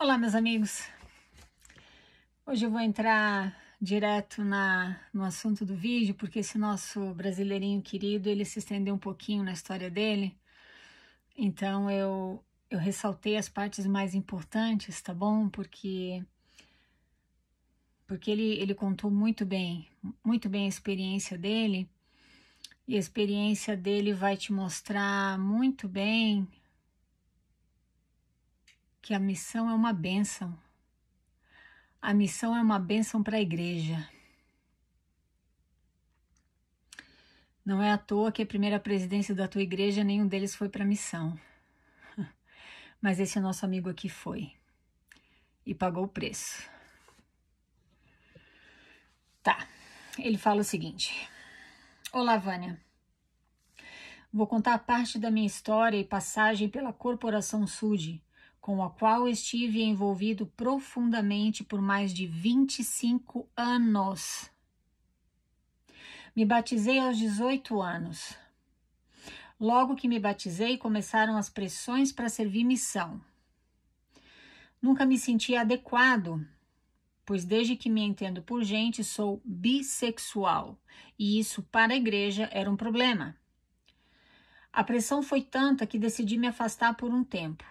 Olá, meus amigos. Hoje eu vou entrar direto no assunto do vídeo, porque esse nosso brasileirinho querido, ele se estendeu um pouquinho na história dele. Então eu ressaltei as partes mais importantes, tá bom? Porque ele contou muito bem a experiência dele. E a experiência dele vai te mostrar muito bem que a missão é uma bênção. A missão é uma bênção para a igreja. Não é à toa que a primeira presidência da tua igreja, nenhum deles foi para missão. Mas esse nosso amigo aqui foi. E pagou o preço. Tá. Ele fala o seguinte. Olá, Vânia. Vou contar parte da minha história e passagem pela Corporação Sud, com a qual estive envolvido profundamente por mais de 25 anos. Me batizei aos 18 anos. Logo que me batizei, começaram as pressões para servir missão. Nunca me senti adequado, pois desde que me entendo por gente, sou bissexual, e isso para a igreja era um problema. A pressão foi tanta que decidi me afastar por um tempo.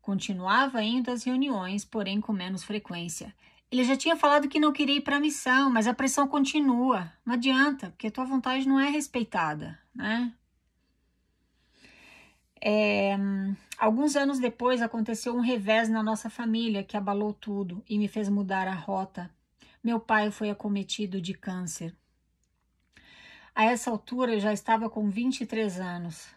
Continuava indo às reuniões, porém com menos frequência. Ele já tinha falado que não queria ir para a missão, mas a pressão continua. Não adianta, porque a tua vontade não é respeitada, né? Alguns anos depois aconteceu um revés na nossa família que abalou tudo e me fez mudar a rota. Meu pai foi acometido de câncer. A essa altura eu já estava com 23 anos.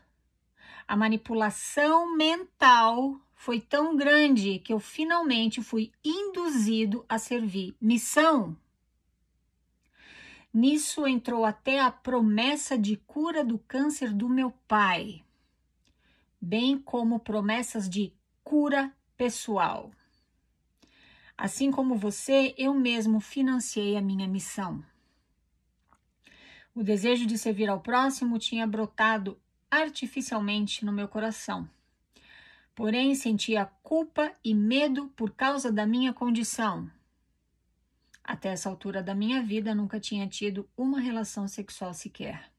A manipulação mental foi tão grande que eu finalmente fui induzido a servir missão. Nisso entrou até a promessa de cura do câncer do meu pai, bem como promessas de cura pessoal. Assim como você, eu mesmo financiei a minha missão. O desejo de servir ao próximo tinha brotado artificialmente no meu coração. Porém, sentia culpa e medo por causa da minha condição. Até essa altura da minha vida, nunca tinha tido uma relação sexual sequer.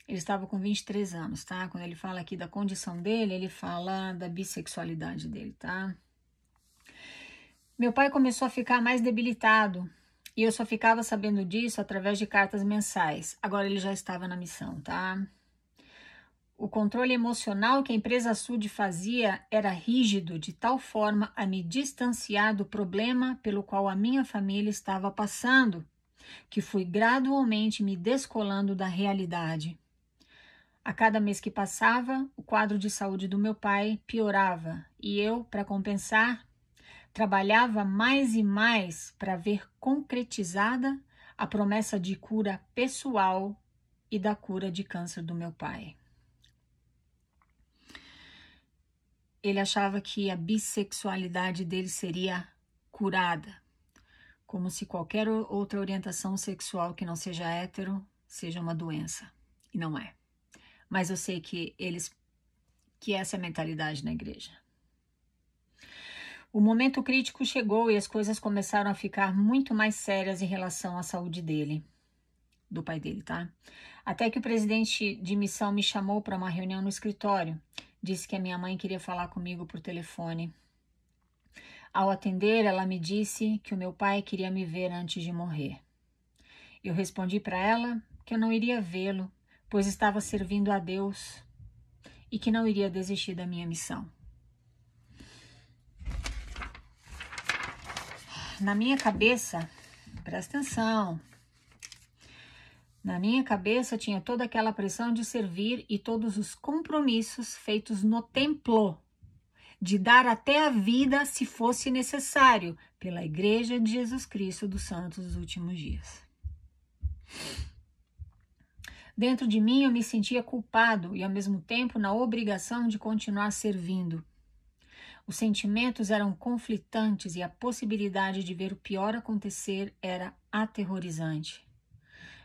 Ele estava com 23 anos, tá? Quando ele fala aqui da condição dele, ele fala da bissexualidade dele, tá? Meu pai começou a ficar mais debilitado e eu só ficava sabendo disso através de cartas mensais. Agora ele já estava na missão, tá? O controle emocional que a empresa Sud fazia era rígido de tal forma a me distanciar do problema pelo qual a minha família estava passando, que fui gradualmente me descolando da realidade. A cada mês que passava, o quadro de saúde do meu pai piorava e eu, para compensar, trabalhava mais e mais para ver concretizada a promessa de cura pessoal e da cura de câncer do meu pai. Ele achava que a bissexualidade dele seria curada, como se qualquer outra orientação sexual que não seja hétero seja uma doença, e não é. Mas eu sei que essa é a mentalidade na igreja. O momento crítico chegou e as coisas começaram a ficar muito mais sérias em relação à saúde dele, do pai dele, tá? Até que o presidente de missão me chamou para uma reunião no escritório. Disse que a minha mãe queria falar comigo por telefone. Ao atender, ela me disse que o meu pai queria me ver antes de morrer. Eu respondi para ela que eu não iria vê-lo, pois estava servindo a Deus e que não iria desistir da minha missão. Na minha cabeça, presta atenção, na minha cabeça tinha toda aquela pressão de servir e todos os compromissos feitos no templo, de dar até a vida, se fosse necessário, pela Igreja de Jesus Cristo dos Santos dos Últimos Dias. Dentro de mim eu me sentia culpado e ao mesmo tempo na obrigação de continuar servindo. Os sentimentos eram conflitantes e a possibilidade de ver o pior acontecer era aterrorizante.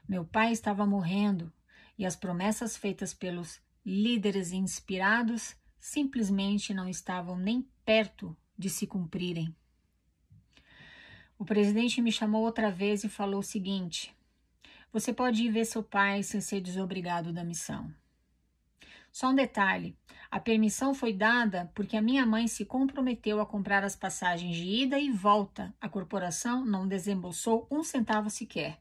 Meu pai estava morrendo e as promessas feitas pelos líderes inspirados simplesmente não estavam nem perto de se cumprirem. O presidente me chamou outra vez e falou o seguinte: você pode ir ver seu pai sem ser desobrigado da missão. Só um detalhe, a permissão foi dada porque a minha mãe se comprometeu a comprar as passagens de ida e volta. A corporação não desembolsou um centavo sequer.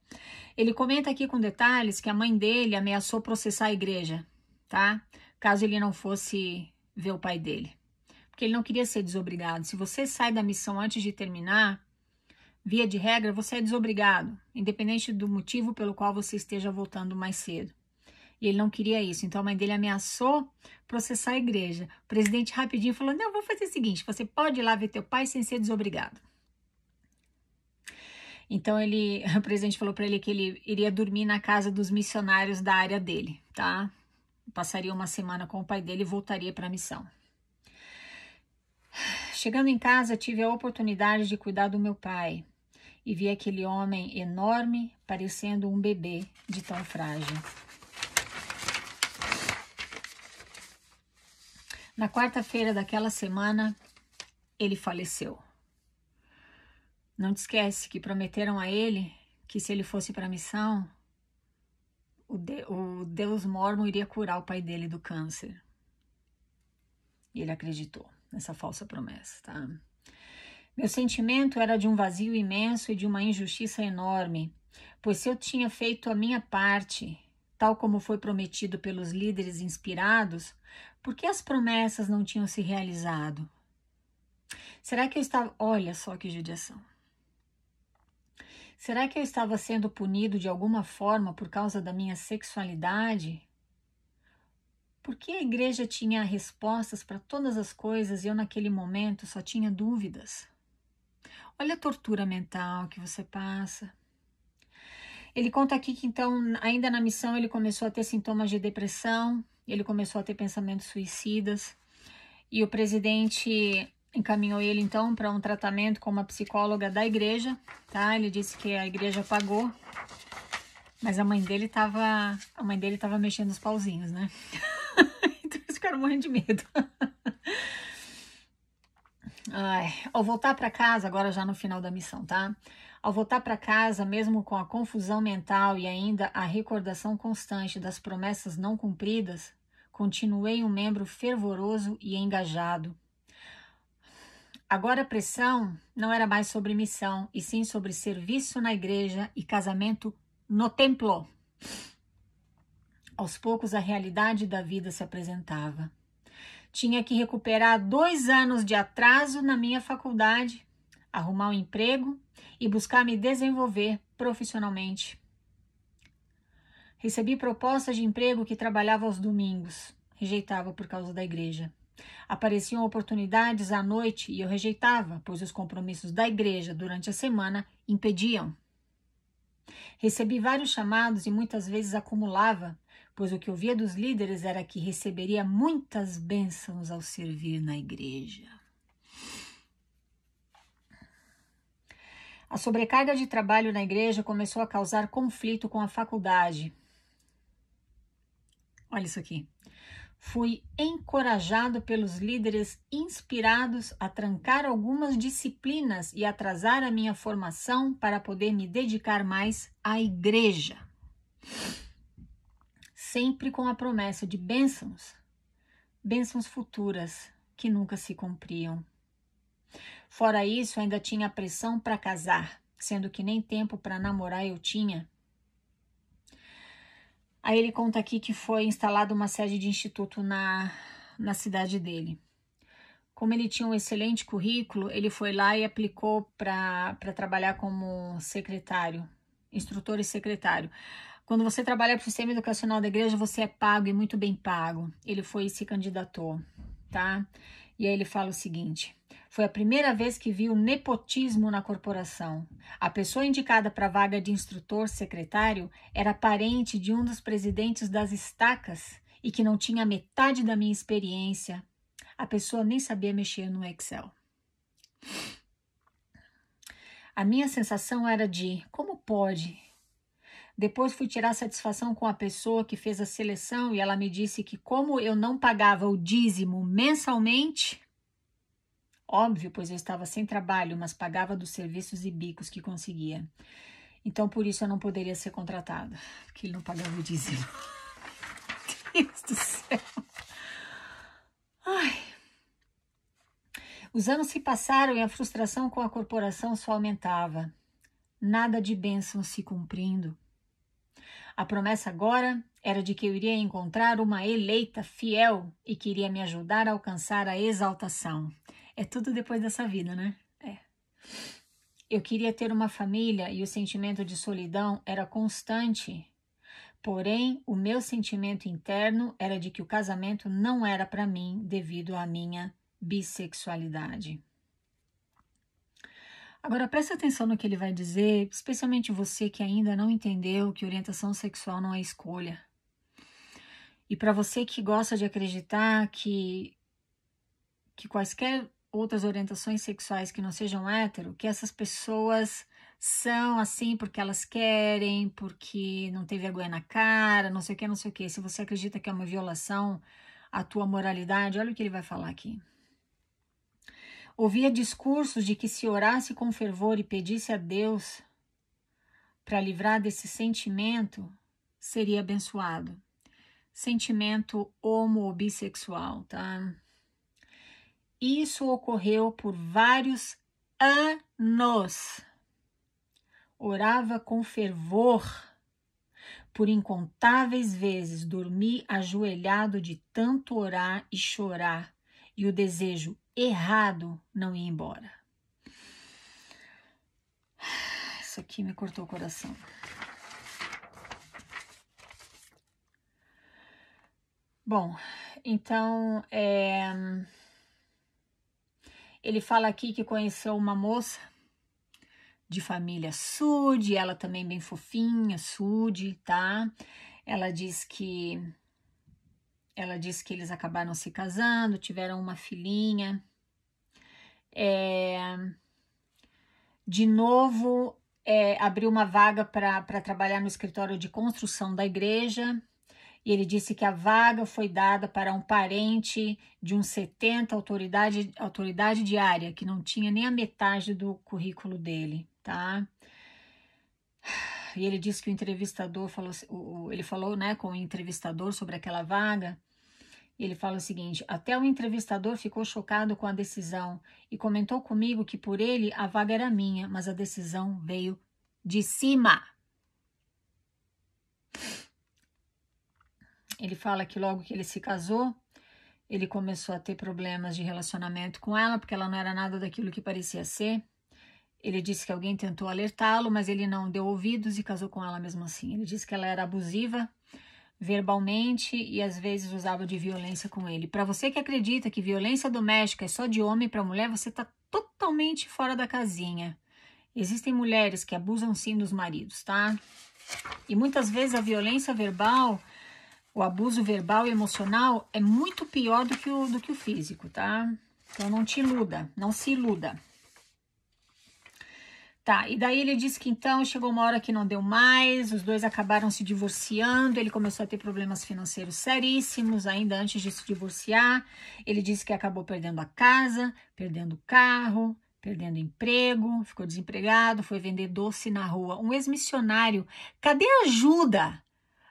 Ele comenta aqui com detalhes que a mãe dele ameaçou processar a igreja, tá? Caso ele não fosse ver o pai dele. Porque ele não queria ser desobrigado. Se você sai da missão antes de terminar, via de regra, você é desobrigado, independente do motivo pelo qual você esteja voltando mais cedo. E ele não queria isso, então a mãe dele ameaçou processar a igreja. O presidente rapidinho falou: não, vou fazer o seguinte, você pode ir lá ver teu pai sem ser desobrigado. Então o presidente falou para ele que ele iria dormir na casa dos missionários da área dele, tá? Passaria uma semana com o pai dele e voltaria para a missão. Chegando em casa, tive a oportunidade de cuidar do meu pai e vi aquele homem enorme, parecendo um bebê de tão frágil. Na quarta-feira daquela semana, ele faleceu. Não te esquece que prometeram a ele que se ele fosse para a missão, o Deus Mormon iria curar o pai dele do câncer. E ele acreditou nessa falsa promessa, tá? Meu sentimento era de um vazio imenso e de uma injustiça enorme, pois se eu tinha feito a minha parte, tal como foi prometido pelos líderes inspirados, por que as promessas não tinham se realizado? Será que eu estava... Olha só que judiação. Será que eu estava sendo punido de alguma forma por causa da minha sexualidade? Por que a igreja tinha respostas para todas as coisas e eu naquele momento só tinha dúvidas? Olha a tortura mental que você passa. Ele conta aqui que então, ainda na missão, ele começou a ter sintomas de depressão, ele começou a ter pensamentos suicidas e o presidente encaminhou ele então para um tratamento com uma psicóloga da igreja, tá? Ele disse que a igreja pagou, mas a mãe dele tava mexendo os pauzinhos, né? Então eles ficaram morrendo de medo. Ai, ao voltar para casa, agora já no final da missão, tá? Ao voltar para casa, mesmo com a confusão mental e ainda a recordação constante das promessas não cumpridas, continuei um membro fervoroso e engajado. Agora a pressão não era mais sobre missão, e sim sobre serviço na igreja e casamento no templo. Aos poucos a realidade da vida se apresentava. Tinha que recuperar 2 anos de atraso na minha faculdade, arrumar um emprego e buscar me desenvolver profissionalmente. Recebi propostas de emprego que trabalhava aos domingos, rejeitava por causa da igreja. Apareciam oportunidades à noite e eu rejeitava, pois os compromissos da igreja durante a semana impediam. Recebi vários chamados e muitas vezes acumulava, pois o que eu via dos líderes era que receberia muitas bênçãos ao servir na igreja. A sobrecarga de trabalho na igreja começou a causar conflito com a faculdade. Olha isso aqui. Fui encorajado pelos líderes inspirados a trancar algumas disciplinas e atrasar a minha formação para poder me dedicar mais à igreja. Sempre com a promessa de bênçãos futuras que nunca se cumpriam. Fora isso, ainda tinha a pressão para casar, sendo que nem tempo para namorar eu tinha. Aí ele conta aqui que foi instalada uma sede de instituto na cidade dele. Como ele tinha um excelente currículo, ele foi lá e aplicou para trabalhar como secretário, instrutor e secretário. Quando você trabalha para o sistema educacional da igreja, você é pago e muito bem pago. Ele foi e se candidatou, tá? E aí ele fala o seguinte: foi a primeira vez que vi o nepotismo na corporação. A pessoa indicada para a vaga de instrutor secretário era parente de um dos presidentes das estacas e que não tinha metade da minha experiência. A pessoa nem sabia mexer no Excel. A minha sensação era de: como pode? Depois fui tirar satisfação com a pessoa que fez a seleção e ela me disse que como eu não pagava o dízimo mensalmente, Óbvio, pois eu estava sem trabalho, mas pagava dos serviços e bicos que conseguia. Então, por isso eu não poderia ser contratada, porque ele não pagava o dízimo. Deus do céu. Ai. Os anos se passaram e a frustração com a corporação só aumentava. Nada de bênção se cumprindo. A promessa agora era de que eu iria encontrar uma eleita fiel e que iria me ajudar a alcançar a exaltação. É tudo depois dessa vida, né? É. Eu queria ter uma família e o sentimento de solidão era constante. Porém, o meu sentimento interno era de que o casamento não era para mim devido à minha bissexualidade. Agora, preste atenção no que ele vai dizer, especialmente você que ainda não entendeu que orientação sexual não é escolha. E para você que gosta de acreditar que quaisquer outras orientações sexuais que não sejam hétero, que essas pessoas são assim porque elas querem, porque não tem vergonha na cara, não sei o que, não sei o que. Se você acredita que é uma violação à tua moralidade, olha o que ele vai falar aqui. Ouvia discursos de que se orasse com fervor e pedisse a Deus para livrar desse sentimento, seria abençoado. Sentimento homo ou bissexual, tá? Isso ocorreu por vários anos. Orava com fervor. Por incontáveis vezes dormi ajoelhado de tanto orar e chorar, e o desejo errado não ia embora. Isso aqui me cortou o coração. Bom, então, ele fala aqui que conheceu uma moça de família Sud, ela também bem fofinha, Sud, tá? Ela diz que eles acabaram se casando, tiveram uma filhinha. De novo, abriu uma vaga para trabalhar no escritório de construção da igreja. E ele disse que a vaga foi dada para um parente de uns 70, autoridade de área, que não tinha nem a metade do currículo dele, tá? E ele disse que o entrevistador falou, ele falou, né, com o entrevistador sobre aquela vaga. E ele fala o seguinte: até o entrevistador ficou chocado com a decisão e comentou comigo que por ele a vaga era minha, mas a decisão veio de cima. Ele fala que logo que ele se casou, ele começou a ter problemas de relacionamento com ela, porque ela não era nada daquilo que parecia ser. Ele disse que alguém tentou alertá-lo, mas ele não deu ouvidos e casou com ela mesmo assim. Ele disse que ela era abusiva verbalmente e às vezes usava de violência com ele. Para você que acredita que violência doméstica é só de homem para mulher, você está totalmente fora da casinha. Existem mulheres que abusam sim dos maridos, tá? E muitas vezes a violência verbal, o abuso verbal e emocional é muito pior do que o físico, tá? Então não te iluda, não se iluda. Tá, e daí ele disse que então chegou uma hora que não deu mais, os dois acabaram se divorciando, ele começou a ter problemas financeiros seríssimos ainda antes de se divorciar. Ele disse que acabou perdendo a casa, perdendo o carro, perdendo emprego, ficou desempregado, foi vender doce na rua. Um ex-missionário, cadê a ajuda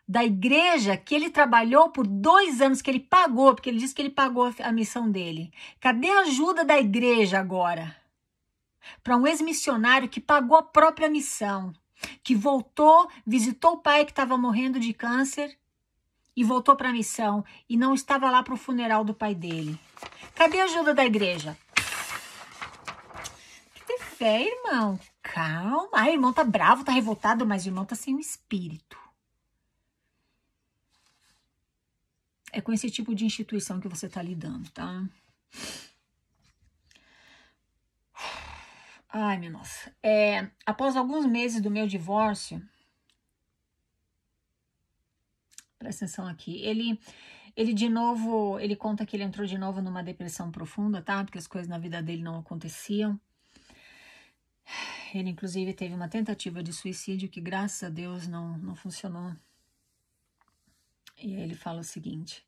da igreja que ele trabalhou por 2 anos, que ele pagou, porque ele disse que ele pagou a missão dele? Cadê a ajuda da igreja agora? Para um ex-missionário que pagou a própria missão, que voltou, visitou o pai que estava morrendo de câncer e voltou para a missão e não estava lá para o funeral do pai dele. Cadê a ajuda da igreja? Tem fé, irmão. Calma. Ai, irmão tá bravo, tá revoltado, mas o irmão tá sem o espírito. É com esse tipo de instituição que você tá lidando, tá? Ai, minha nossa. Após alguns meses do meu divórcio, presta atenção aqui, ele de novo, ele conta que ele entrou de novo numa depressão profunda, tá? Porque as coisas na vida dele não aconteciam. Ele, inclusive, teve uma tentativa de suicídio que, graças a Deus, não funcionou. E aí ele fala o seguinte: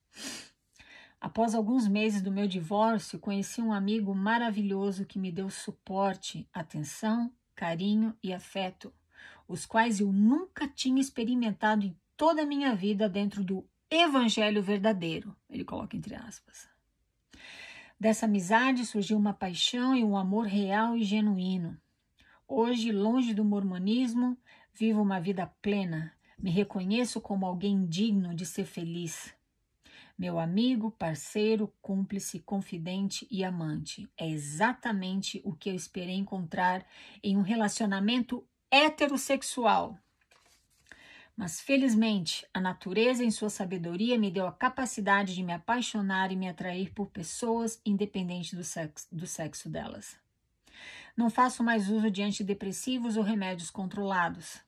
Após alguns meses do meu divórcio, conheci um amigo maravilhoso que me deu suporte, atenção, carinho e afeto, os quais eu nunca tinha experimentado em toda a minha vida dentro do evangelho verdadeiro. Ele coloca entre aspas. Dessa amizade surgiu uma paixão e um amor real e genuíno. Hoje, longe do mormonismo, vivo uma vida plena. Me reconheço como alguém digno de ser feliz. Meu amigo, parceiro, cúmplice, confidente e amante. É exatamente o que eu esperei encontrar em um relacionamento heterossexual. Mas, felizmente, a natureza, em sua sabedoria, me deu a capacidade de me apaixonar e me atrair por pessoas, independente do sexo delas. Não faço mais uso de antidepressivos ou remédios controlados.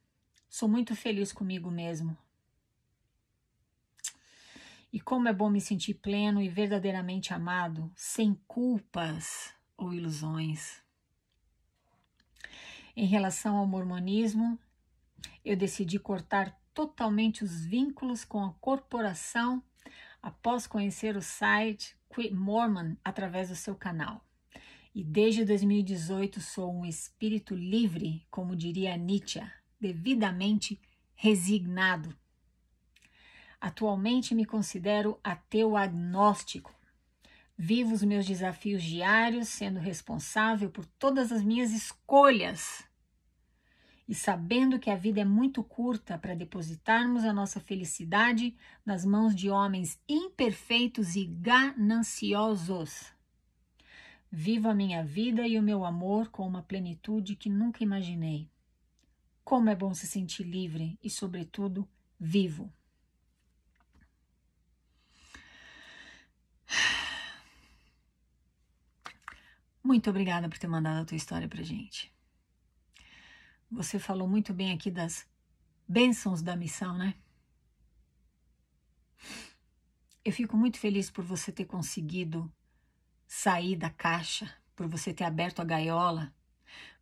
Sou muito feliz comigo mesmo. E como é bom me sentir pleno e verdadeiramente amado, sem culpas ou ilusões. Em relação ao mormonismo, eu decidi cortar totalmente os vínculos com a corporação após conhecer o site Quit Mormon através do seu canal. E desde 2018 sou um espírito livre, como diria Nietzsche, devidamente resignado. Atualmente me considero ateu agnóstico. Vivo os meus desafios diários, sendo responsável por todas as minhas escolhas. E sabendo que a vida é muito curta para depositarmos a nossa felicidade nas mãos de homens imperfeitos e gananciosos. Vivo a minha vida e o meu amor com uma plenitude que nunca imaginei. Como é bom se sentir livre e, sobretudo, vivo. Muito obrigada por ter mandado a tua história pra gente. Você falou muito bem aqui das bênçãos da missão, né? Eu fico muito feliz por você ter conseguido sair da caixa, por você ter aberto a gaiola,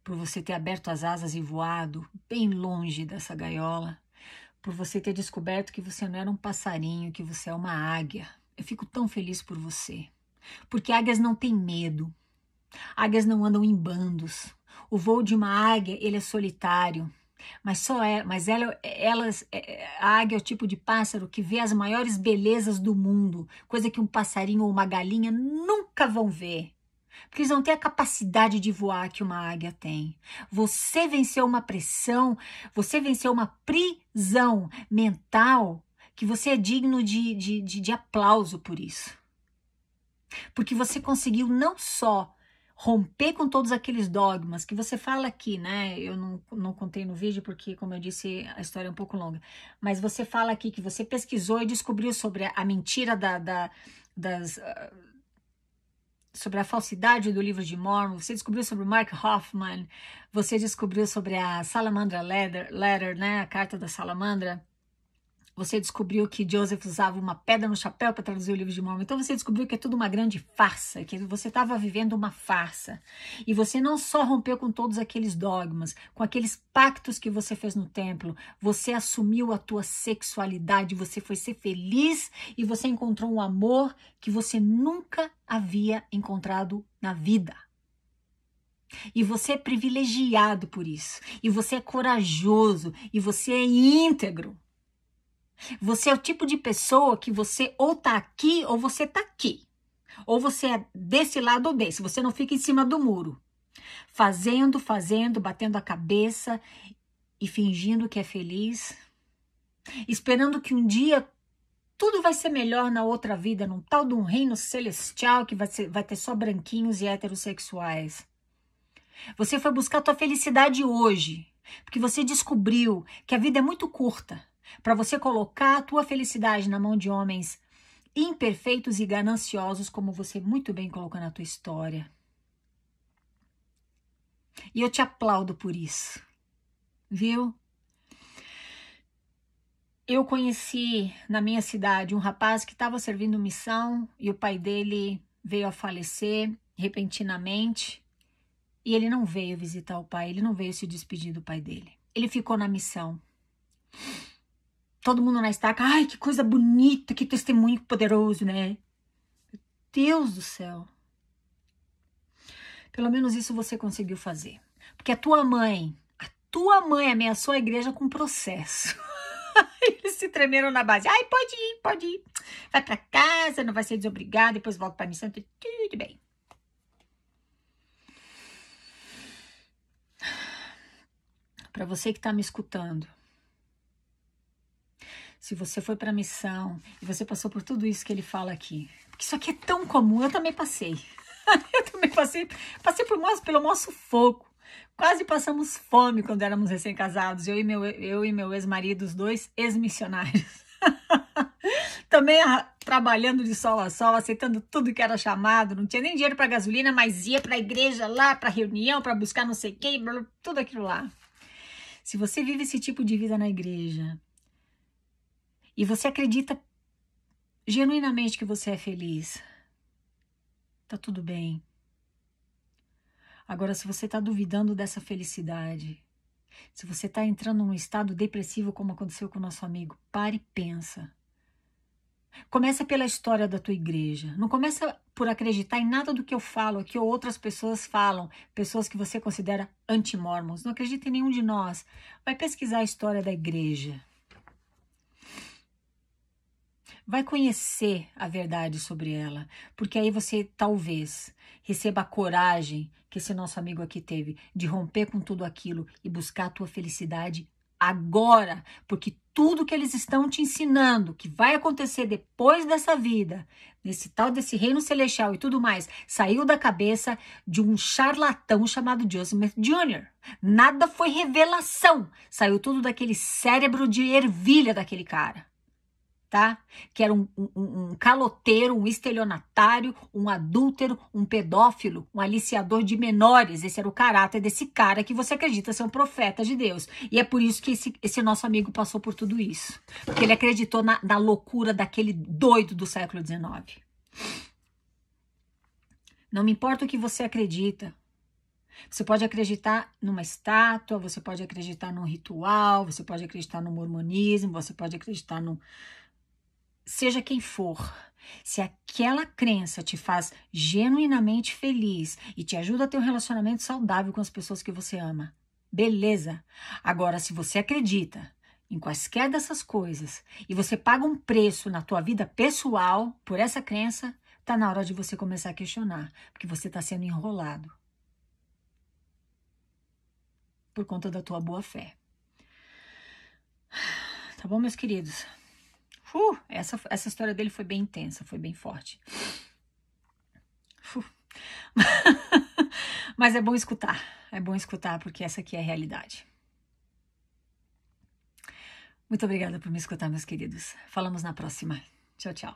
por você ter aberto as asas e voado bem longe dessa gaiola, por você ter descoberto que você não era um passarinho, que você é uma águia. Eu fico tão feliz por você, porque águias não têm medo, águias não andam em bandos. O voo de uma águia, ele é solitário, mas a águia é o tipo de pássaro que vê as maiores belezas do mundo, coisa que um passarinho ou uma galinha nunca vão ver, porque eles não têm a capacidade de voar que uma águia tem. Você venceu uma pressão, você venceu uma prisão mental que você é digno de aplauso por isso. Porque você conseguiu não só romper com todos aqueles dogmas que você fala aqui, né? Eu não contei no vídeo porque, como eu disse, a história é um pouco longa. Mas você fala aqui que você pesquisou e descobriu sobre a mentira sobre a falsidade do livro de Mormon, você descobriu sobre o Mark Hoffman, você descobriu sobre a Salamandra Letter, né? A carta da salamandra. Você descobriu que Joseph usava uma pedra no chapéu para traduzir o livro de Mormon. Então você descobriu que é tudo uma grande farsa, que você estava vivendo uma farsa. E você não só rompeu com todos aqueles dogmas, com aqueles pactos que você fez no templo, você assumiu a tua sexualidade, você foi ser feliz e você encontrou um amor que você nunca havia encontrado na vida. E você é privilegiado por isso. E você é corajoso. E você é íntegro. Você é o tipo de pessoa que você ou tá aqui ou você tá aqui. Ou você é desse lado ou desse. Você não fica em cima do muro. Fazendo, batendo a cabeça e fingindo que é feliz. Esperando que um dia tudo vai ser melhor na outra vida, num tal de um reino celestial que vai ter só branquinhos e heterossexuais. Você foi buscar a tua felicidade hoje, porque você descobriu que a vida é muito curta para você colocar a tua felicidade na mão de homens imperfeitos e gananciosos, como você muito bem colocou na tua história. E eu te aplaudo por isso, viu? Eu conheci na minha cidade um rapaz que estava servindo missão e o pai dele veio a falecer repentinamente e ele não veio visitar o pai, ele não veio se despedir do pai dele. Ele ficou na missão. Todo mundo na estaca, ai, que coisa bonita, que testemunho poderoso, né? Deus do céu. Pelo menos isso você conseguiu fazer. Porque a tua mãe ameaçou a igreja com processo. Eles se tremeram na base. Ai, pode ir. Vai pra casa, não vai ser desobrigado, depois volta pra missão, tudo bem. Para você que tá me escutando, se você foi pra missão e você passou por tudo isso que ele fala aqui, porque isso aqui é tão comum, eu também passei. Eu também passei pelo maior sufoco. Quase passamos fome quando éramos recém-casados. Eu e meu ex-marido, os dois ex-missionários. Também trabalhando de sol a sol, aceitando tudo que era chamado. Não tinha nem dinheiro para gasolina, mas ia para a igreja lá, para reunião, para buscar não sei quem, tudo aquilo lá. Se você vive esse tipo de vida na igreja e você acredita genuinamente que você é feliz, tá tudo bem. Agora, se você está duvidando dessa felicidade, se você está entrando num estado depressivo como aconteceu com o nosso amigo, pare e pensa. Começa pela história da tua igreja. Não começa por acreditar em nada do que eu falo aqui ou outras pessoas falam, pessoas que você considera anti-mormons. Não acredita em nenhum de nós. Vai pesquisar a história da igreja. Vai conhecer a verdade sobre ela, porque aí você talvez receba a coragem que esse nosso amigo aqui teve de romper com tudo aquilo e buscar a tua felicidade agora, porque tudo que eles estão te ensinando, que vai acontecer depois dessa vida, desse reino celestial e tudo mais, saiu da cabeça de um charlatão chamado Joseph Smith Jr. Nada foi revelação, saiu tudo daquele cérebro de ervilha daquele cara. Tá? Que era um caloteiro, um estelionatário, um adúltero, um pedófilo, um aliciador de menores. Esse era o caráter desse cara que você acredita ser um profeta de Deus. E é por isso que esse nosso amigo passou por tudo isso. Porque ele acreditou na loucura daquele doido do século XIX. Não me importa o que você acredita. Você pode acreditar numa estátua, você pode acreditar num ritual, você pode acreditar no mormonismo, você pode acreditar no... Seja quem for, se aquela crença te faz genuinamente feliz e te ajuda a ter um relacionamento saudável com as pessoas que você ama, beleza. Agora, se você acredita em quaisquer dessas coisas e você paga um preço na tua vida pessoal por essa crença, tá na hora de você começar a questionar, porque você tá sendo enrolado por conta da tua boa fé. Tá bom, meus queridos? Essa história dele foi bem intensa, foi bem forte. Mas é bom escutar porque essa aqui é a realidade. Muito obrigada por me escutar, meus queridos. Falamos na próxima. Tchau, tchau.